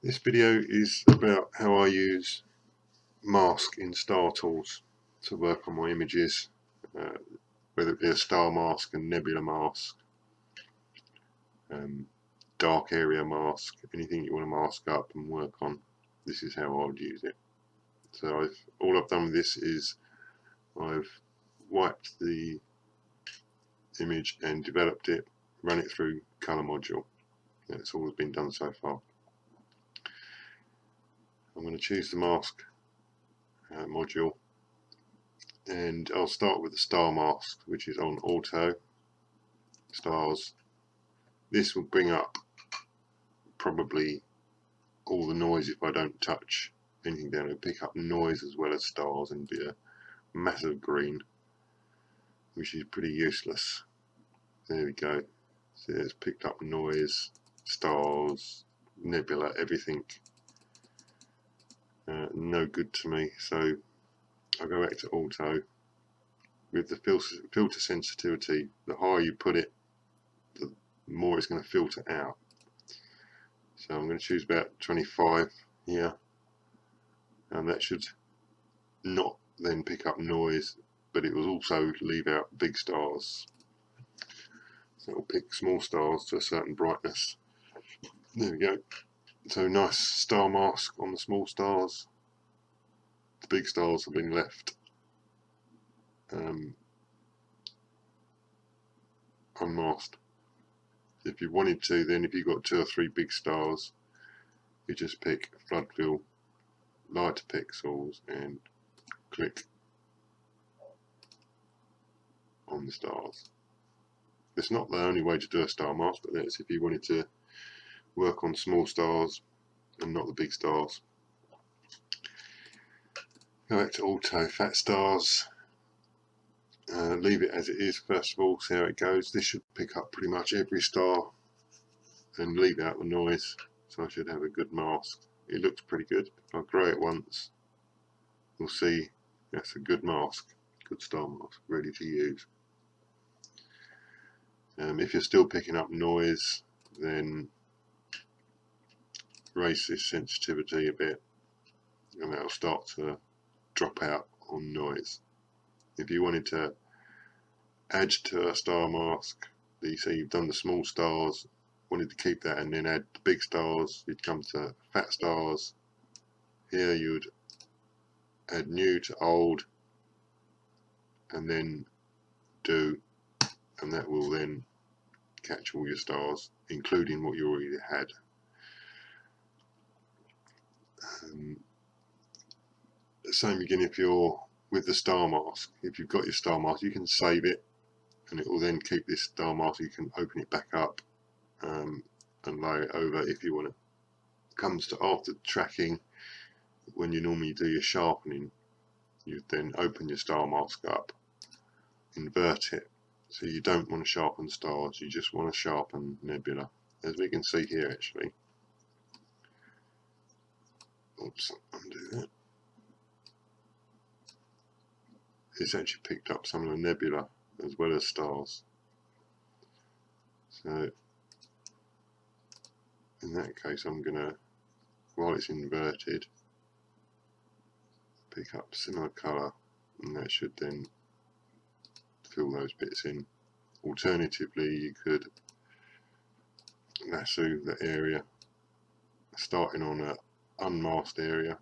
This video is about how I use mask in Star Tools to work on my images, whether it be a star mask, a nebula mask, dark area mask, anything you want to mask up and work on. This is how I would use it. So all I've done with this is I've wiped the image and developed it, run it through color module. That's all that's been done so far. I'm going to choose the mask module, and I'll start with the star mask, which is on auto stars. This will bring up probably all the noise if I don't touch anything down. It'll pick up noise as well as stars and be a massive green, which is pretty useless. There we go. So it's picked up noise, stars, nebula, everything. No good to me. So I'll go back to auto. With the filter sensitivity, the higher you put it, the more it's going to filter out. So I'm going to choose about 25 here, and that should not then pick up noise, but it will also leave out big stars. So it'll pick small stars to a certain brightness. There we go. So nice star mask on the small stars. The big stars have been left unmasked. If you wanted to, then if you've got 2 or 3 big stars, you just pick flood fill, lighter pixels, and click on the stars. It's not the only way to do a star mask, but that's if you wanted to work on small stars and not the big stars. Go back to auto, fat stars, leave it as it is first of all, see how it goes. This should pick up pretty much every star and leave out the noise, so I should have a good mask. It looks pretty good. I'll grow it once, we'll see. That's a good mask, good star mask, ready to use. If you're still picking up noise, then raise this sensitivity a bit, and that'll start to drop out on noise. If you wanted to add to a star mask, you see you've done the small stars, wanted to keep that and then add the big stars, you'd come to fat stars. Here you'd add new to old, and then do, and that will then catch all your stars, including what you already had. Same again if you're with the star mask. If you've got your star mask, you can save it, and it will then keep this star mask. You can open it back up and lay it over if you want to. Comes to after tracking, when you normally do your sharpening, you then open your star mask up, invert it, so you don't want to sharpen stars, you just want to sharpen nebula, as we can see here actually. Oops, undo that. It's actually picked up some of the nebula as well as stars. So in that case, I'm going to, while it's inverted, pick up similar colour, and that should then fill those bits in. Alternatively, you could lasso the area, starting on an unmasked area,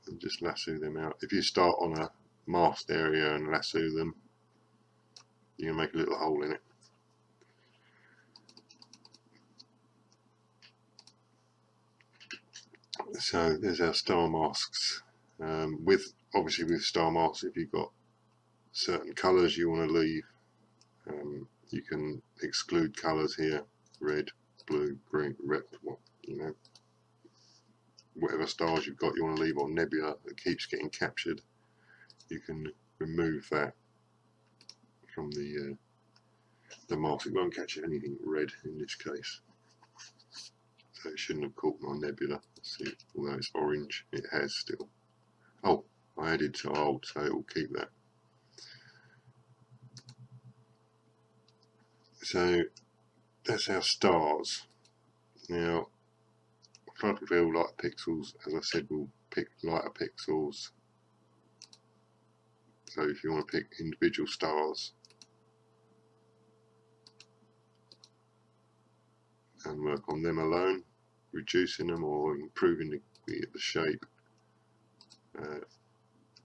and just lasso them out. If you start on a masked area and lasso them, you can make a little hole in it. So there's our star masks. Obviously with star masks, if you've got certain colours you want to leave, you can exclude colours here: red, blue, green, red, whatever stars you've got you want to leave on nebula that keeps getting captured, you can remove that from the mask. It won't catch anything red in this case, so it shouldn't have caught my nebula. See, although it's orange, it has still. Oh, I added to old, so it will keep that. So that's our stars. Now flood reveal lighter pixels, as I said, we'll pick lighter pixels. So if you want to pick individual stars and work on them alone, reducing them or improving the shape,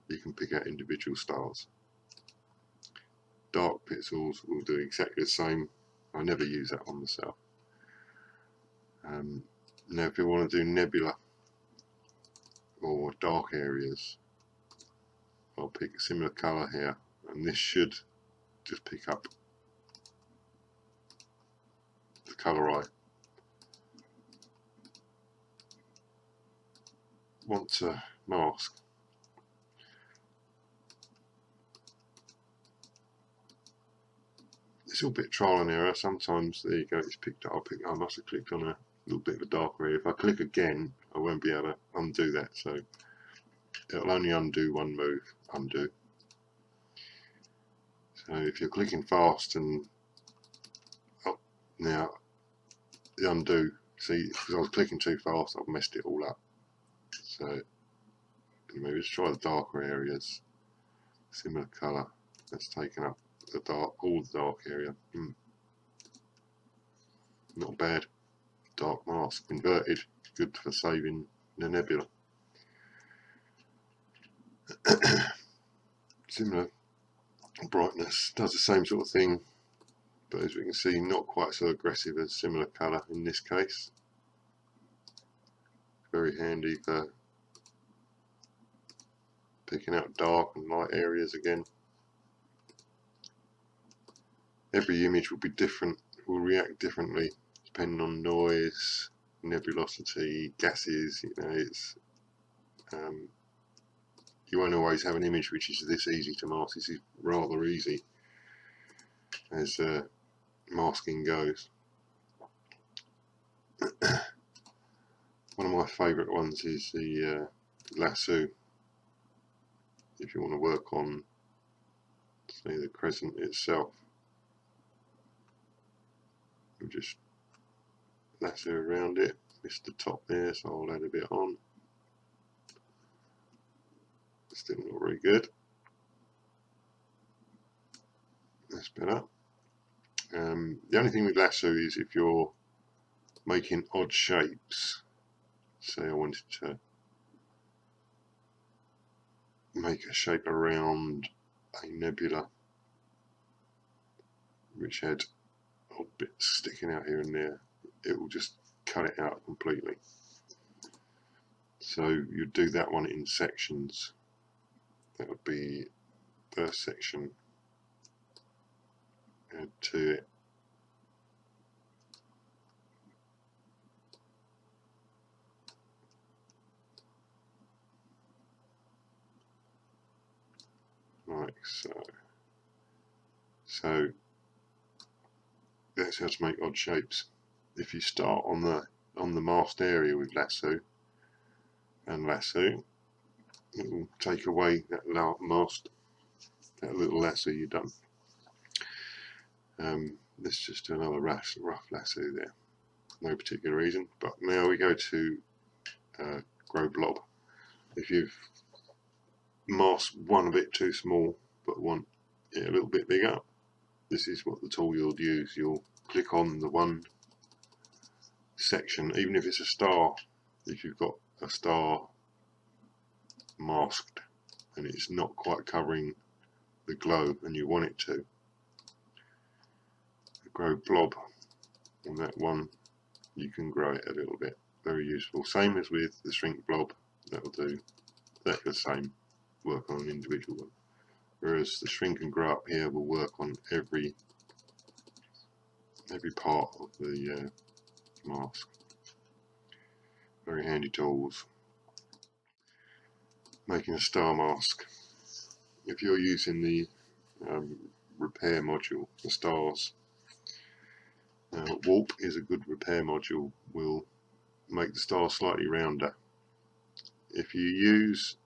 you can pick out individual stars. Dark pixels will do exactly the same. I never use that one myself. Now if you want to do nebula or dark areas, I'll pick a similar colour here, and this should just pick up the colour I want to mask. It's all a bit trial and error. Sometimes, there you go, it's picked up. I must have clicked on a little bit of a dark area. If I click again, I won't be able to undo that. So it'll only undo one move. Undo. So if you're clicking fast and now the undo. See, because I was clicking too fast, I've messed it all up. So maybe let's try the darker areas. Similar colour. That's taken up the dark, all the dark area. Not bad. Dark mask, inverted, good for saving the nebula. Similar brightness, does the same sort of thing, but as we can see, not quite so aggressive as similar colour in this case. Very handy for picking out dark and light areas again. Every image will be different, will react differently depending on noise, nebulosity, gases. You know, it's you won't always have an image which is this easy to mask. This is rather easy as masking goes. One of my favourite ones is the Lasso. If you want to work on, say, the crescent itself, you just lasso around it. Missed the top there, so I'll add a bit on. Still not very good. That's better. The only thing with Lasso is if you're making odd shapes. Say I wanted to make a shape around a nebula which had odd bits sticking out here and there, it will just cut it out completely. So you do that one in sections. That would be first section, add to it, like so. So that's how to make odd shapes. If you start on the masked area with Lasso and Lasso, it will take away that mask, that little lasso you've done. Let's just do another rough lasso there. No particular reason. But now we go to grow blob. If you've masked one a bit too small but want it a little bit bigger, this is what the tool you'll use. You'll click on the one section, even if it's a star. If you've got a star masked and it's not quite covering the glow and you want it to, grow blob on that one, you can grow it a little bit. Very useful. Same as with the shrink blob, that will do exactly the same, work on an individual one. Whereas the shrink and grow up here will work on every part of the mask. Very handy tools. Making a star mask. If you're using the repair module for stars, warp is a good repair module, will make the star slightly rounder. If you use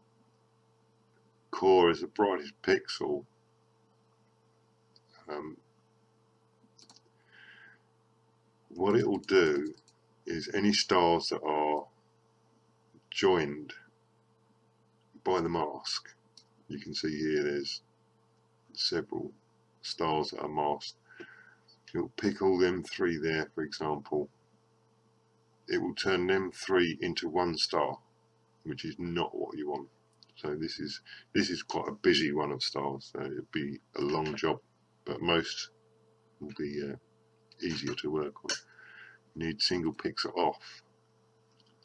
core as the brightest pixel, what it will do is any stars that are joined by the mask. You can see here there's several stars that are masked. You'll pick all them 3 there, for example. It will turn them 3 into 1 star, which is not what you want. So this is quite a busy one of stars, so it'd be a long job, but most will be easier to work on. You need single pixel off,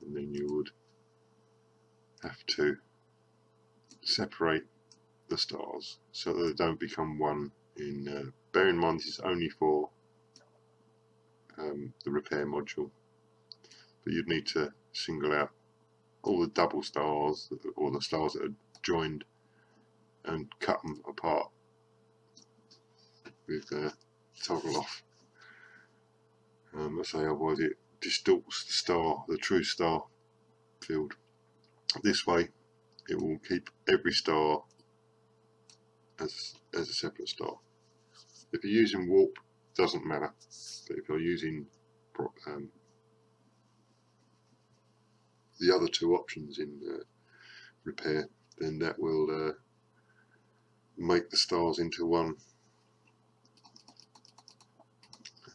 and then you would have to separate the stars so that they don't become one. Bear in mind this is only for the repair module, but you'd need to single out all the double stars or the stars that are joined and cut them apart with toggle off. I say otherwise it distorts the star, the true star field. This way it will keep every star as a separate star. If you're using warp, doesn't matter, but if you're using the other 2 options in repair, then that will make the stars into 1.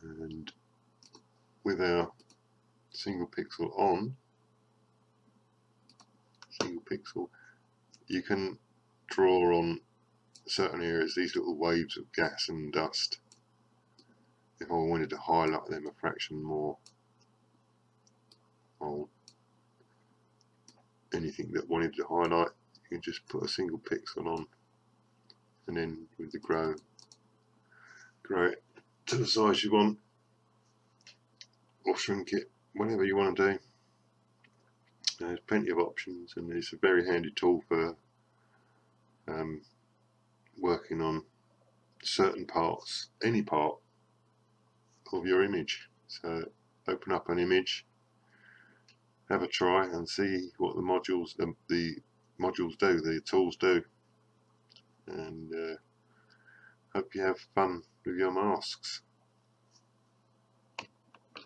And with our single pixel on, you can draw on certain areas these little waves of gas and dust. If I wanted to highlight them a fraction more, or anything that wanted to highlight, you can just put a single pixel on, and then with the grow it to the size you want, or shrink it, whatever you want to do. There's plenty of options, and it's a very handy tool for working on certain parts, any part of your image. So open up an image, have a try and see what the modules do, the tools do, and hope you have fun with your masks.